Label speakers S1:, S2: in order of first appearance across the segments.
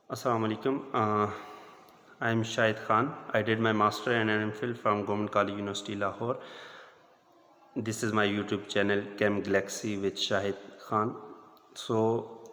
S1: Assalamu alaikum. I am Shahid Khan. I did my master and MPhil from Government College University Lahore. This is my YouTube channel Chem Galaxy with Shahid Khan. So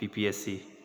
S1: PPSC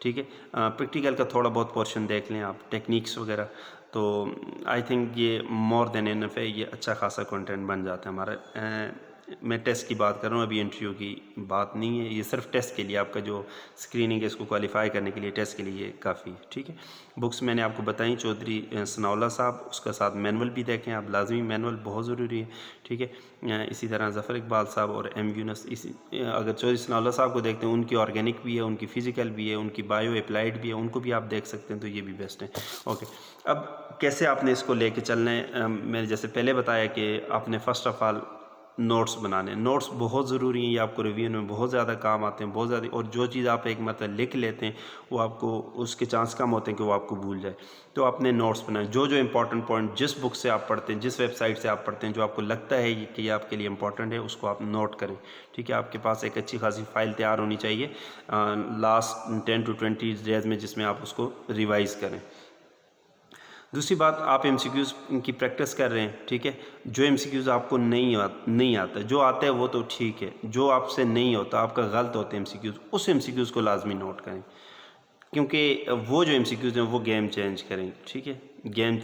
S1: ٹھیک ہے. Practical کا تھوڑا بہت portion دیکھ لیں آپ، techniques وغیرہ، تو آئی تھنک یہ مور دین انف ہے، یہ اچھا خاصا کنٹینٹ بن جاتا ہے ہمارا. میں ٹیسٹ کی بات کر رہا ہوں، ابھی انٹرویو کی بات نہیں ہے، یہ صرف ٹیسٹ کے لیے آپ کا جو اسکریننگ ہے اس کو کوالیفائی کرنے کے لیے ٹیسٹ کے لیے یہ کافی ہے. ٹھیک ہے. بکس میں نے آپ کو بتائیں، چودھری ثناء اللہ صاحب، اس کا ساتھ مینول بھی دیکھیں آپ، لازمی مینول بہت ضروری ہے. ٹھیک ہے. اسی طرح ظفر اقبال صاحب اور ایم یونس، اگر چودھری ثناء اللہ صاحب کو دیکھتے ہیں، ان کی آرگینک بھی ہے، ان کی فزیکل بھی ہے، ان کی بایو اپلائیڈ بھی ہے، ان کو بھی آپ دیکھ سکتے ہیں، تو یہ بھی بیسٹ ہے. اوکے. اب کیسے آپ نے اس کو لے کے چلنا ہے؟ میں نے جیسے پہلے بتایا کہ آپ نے فرسٹ آف آل نوٹس بنانے. نوٹس بہت ضروری ہیں، یہ آپ کو ریویو میں بہت زیادہ کام آتے ہیں، بہت زیادہ. اور جو چیز آپ ایک مرتبہ لکھ لیتے ہیں وہ آپ کو اس کے چانس کم ہوتے ہیں کہ وہ آپ کو بھول جائے. تو آپ نے نوٹس بنائیں، جو امپورٹنٹ پوائنٹ جس بک سے آپ پڑھتے ہیں، جس ویب سائٹ سے آپ پڑھتے ہیں، جو آپ کو لگتا ہے کہ یہ آپ کے لیے امپورٹنٹ ہے، اس کو آپ نوٹ کریں. ٹھیک ہے. آپ کے پاس ایک اچھی خاصی فائل تیار ہونی چاہیے لاسٹ 10 to 20 ڈیز میں، جس میں آپ اس کو ریوائز کریں. دوسری بات، آپ ایم سی کیوز کی پریکٹس کر رہے ہیں. ٹھیک ہے. جو ایم سی کیوز آپ کو نہیں آتا، جو آتا ہے وہ تو ٹھیک ہے، جو آپ سے نہیں ہوتا، آپ کا غلط ہوتا ہے ایم سی کیوز، اس ایم سی کیوز کو لازمی نوٹ کریں، کیونکہ وہ جو ایم سی کیوز ہیں وہ گیم چینج کریں گے. ٹھیک ہے. گیم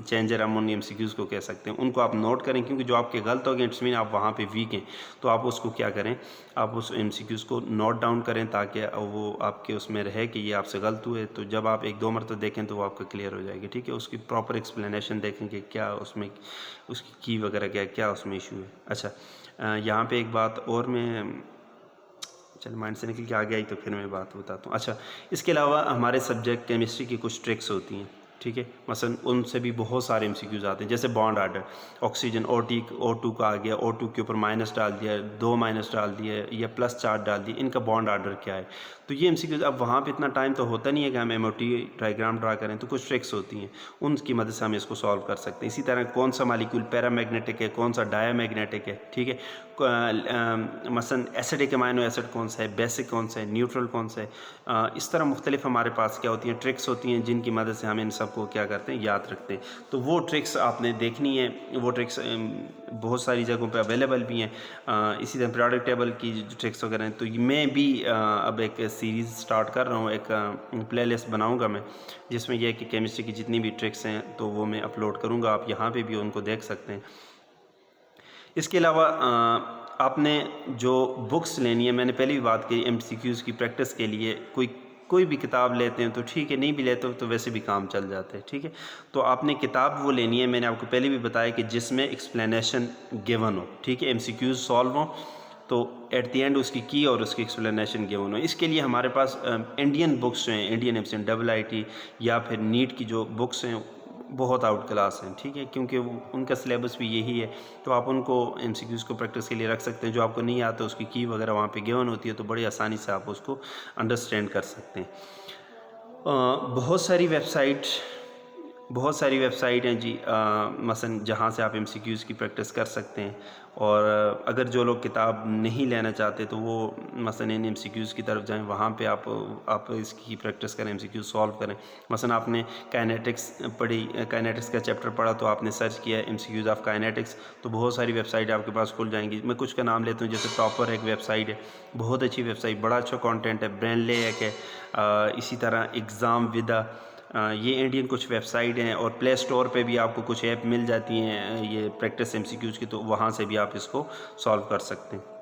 S1: چینجر ہم ان ایم سی کیوز کو کہہ سکتے ہیں. ان کو آپ نوٹ کریں، کیونکہ جو آپ کے غلط ہو گئے اٹس مین آپ وہاں پہ ویک ہیں، تو آپ اس کو کیا کریں، آپ اس ایم سی کیوز کو نوٹ ڈاؤن کریں، تاکہ وہ آپ کے اس میں رہے کہ یہ آپ سے غلط ہوئے. تو جب آپ ایک دو مرتبہ دیکھیں تو وہ آپ کا کلیئر ہو جائے گی. ٹھیک ہے. اس کی پراپر ایکسپلینیشن دیکھیں کہ کیا اس میں، اس کی کی وغیرہ کیا اس میں ایشو ہے. اچھا، یہاں پہ ایک بات اور میں چل مائنڈ سے نکل کے آ گیا ہی، تو پھر میں بات بتاتا ہوں. اچھا، اس کے علاوہ ہمارے سبجیکٹ کیمسٹری کی کچھ ٹرکس ہوتی ہیں. ٹھیک ہے. مثلا ان سے بھی بہت سارے ایم سی کیوز آتے ہیں، جیسے بانڈ آرڈر، آکسیجن O2 کا آ گیا، O2 کے اوپر مائنس ڈال دیا، 2 مائنس ڈال دیا یا پلس 4 ڈال دی، ان کا بانڈ آرڈر کیا ہے. تو یہ ایم سی کیوز، اب وہاں پہ اتنا ٹائم تو ہوتا نہیں ہے کہ ہم ایم او ٹی ڈائیگرام ڈرا کریں، تو کچھ ٹرکس ہوتی ہیں، ان کی مدد سے ہم اس کو سالو کر سکتے ہیں. اسی طرح کون سا مالیکول پیرا میگنیٹک ہے، کون سا ڈایا میگنیٹک ہے. ٹھیک ہے. مثلا ایسیڈک امائنو ایسڈ کون سا ہے، بیسک کون سا ہے، نیوٹرل کون سا ہے. اس طرح مختلف ہمارے پاس کیا ہوتی ہیں، ٹرکس ہوتی ہیں، جن کی مدد سے ہم ان سب کو کیا کرتے ہیں، یاد رکھتے ہیں. تو وہ ٹرکس آپ نے دیکھنی ہے. وہ ٹرکس بہت ساری جگہوں پہ اویلیبل بھی ہیں. اسی طرح پیریوڈک ٹیبل کی جو ٹرکس وغیرہ ہیں، تو میں بھی اب ایک سیریز سٹارٹ کر رہا ہوں، ایک پلے لسٹ بناؤں گا میں، جس میں یہ ہے کہ کیمسٹری کی جتنی بھی ٹرکس ہیں تو وہ میں اپلوڈ کروں گا. آپ یہاں پہ بھی ان کو دیکھ سکتے ہیں. اس کے علاوہ آپ نے جو بکس لینی ہے، میں نے پہلے بھی بات کی، ایم سی کیوز کی پریکٹس کے لیے کوئی بھی کتاب لیتے ہیں تو ٹھیک ہے، نہیں بھی لیتے تو ویسے بھی کام چل جاتے ہیں. ٹھیک ہے. تو آپ نے کتاب وہ لینی ہے، میں نے آپ کو پہلے بھی بتایا کہ جس میں ایکسپلینیشن گیون ہو. ٹھیک ہے. ایم سی کیوز سالو ہوں، تو ایٹ دی اینڈ اس کی اور اس کی ایکسپلینیشن گیون ہو. اس کے لیے ہمارے پاس انڈین بکس جو ہیں، انڈین ایم سی IIT یا پھر نیٹ کی جو بکس ہیں، بہت آؤٹ کلاس ہیں. ٹھیک ہے. کیونکہ ان کا سلیبس بھی یہی ہے، تو آپ ان کو ایم سی کیوز کو پریکٹس کے لیے رکھ سکتے ہیں. جو آپ کو نہیں آتا اس کی کی وغیرہ وہاں پہ گیون ہوتی ہے، تو بڑی آسانی سے آپ اس کو انڈرسٹینڈ کر سکتے ہیں. بہت ساری ویب سائٹ ہیں جی، مثلا جہاں سے آپ ایم سی کیوز کی پریکٹس کر سکتے ہیں. اور اگر جو لوگ کتاب نہیں لینا چاہتے تو وہ مثلا ان ایم سی کیوز کی طرف جائیں، وہاں پہ آپ اس کی پریکٹس کریں، ایم سی کیوز سالو کریں. مثلا آپ نے کائنیٹکس پڑھی، کائنیٹکس کا چیپٹر پڑھا، تو آپ نے سرچ کیا M C Qs of kinetics, تو بہت ساری ویب سائٹ آپ کے پاس کھل جائیں گی. میں کچھ کا نام لیتا ہوں، جیسے ٹاپر ایک ویب سائٹ ہے، بہت اچھی ویب سائٹ، بڑا اچھا کانٹینٹ ہے. برینڈلے ایک ہے. اسی طرح ایگزام ودا، یہ انڈین کچھ ویب سائٹ ہیں. اور پلے اسٹور پہ بھی آپ کو کچھ ایپ مل جاتی ہیں یہ پریکٹس ایم سی کیوز کی، تو وہاں سے بھی آپ اس کو سالو کر سکتے ہیں.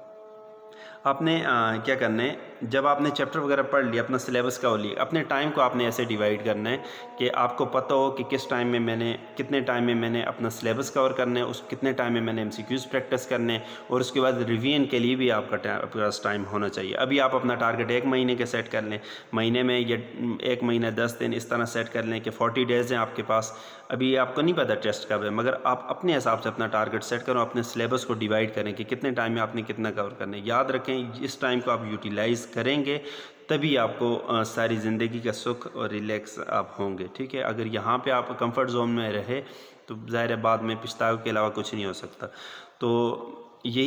S1: آپ نے کیا کرنا ہے، جب آپ نے چیپٹر وغیرہ پڑھ لیا، اپنا سلیبس کا ہو لیا، اپنے ٹائم کو آپ نے ایسے ڈیوائڈ کرنا ہے کہ آپ کو پتہ ہو کہ کس ٹائم میں کتنے ٹائم میں میں نے اپنا سلیبس کور کرنا ہے، اس کتنے ٹائم میں نے ایم سی کیوز پریکٹس کرنے ہیں، اور اس کے بعد ریویژن کے لیے بھی آپ کا پاس ٹائم ہونا چاہیے. ابھی آپ اپنا ٹارگیٹ 1 مہینے کے سیٹ کر لیں، مہینے میں یا 1 مہینہ 10 دن اس طرح سیٹ کر لیں کہ 40 ڈیز ہیں آپ کے پاس. ابھی آپ کو نہیں پتہ ٹیسٹ کب ہے، مگر آپ اپنے حساب سے اپنا ٹارگیٹ سیٹ کرو، اپنے سلیبس کو ڈیوائڈ کریں کہ کتنے ٹائم میں آپ نے کتنا کور کرنا ہے. یاد رکھیں، اس ٹائم کو آپ یوٹیلائز کریں گے تبھی آپ کو ساری زندگی کا سکھ اور ریلیکس آپ ہوں گے. ٹھیک ہے. اگر یہاں پہ آپ کمفرٹ زون میں رہے تو ظاہر ہے بعد میں پچھتاوے کے علاوہ کچھ نہیں ہو سکتا. تو یہی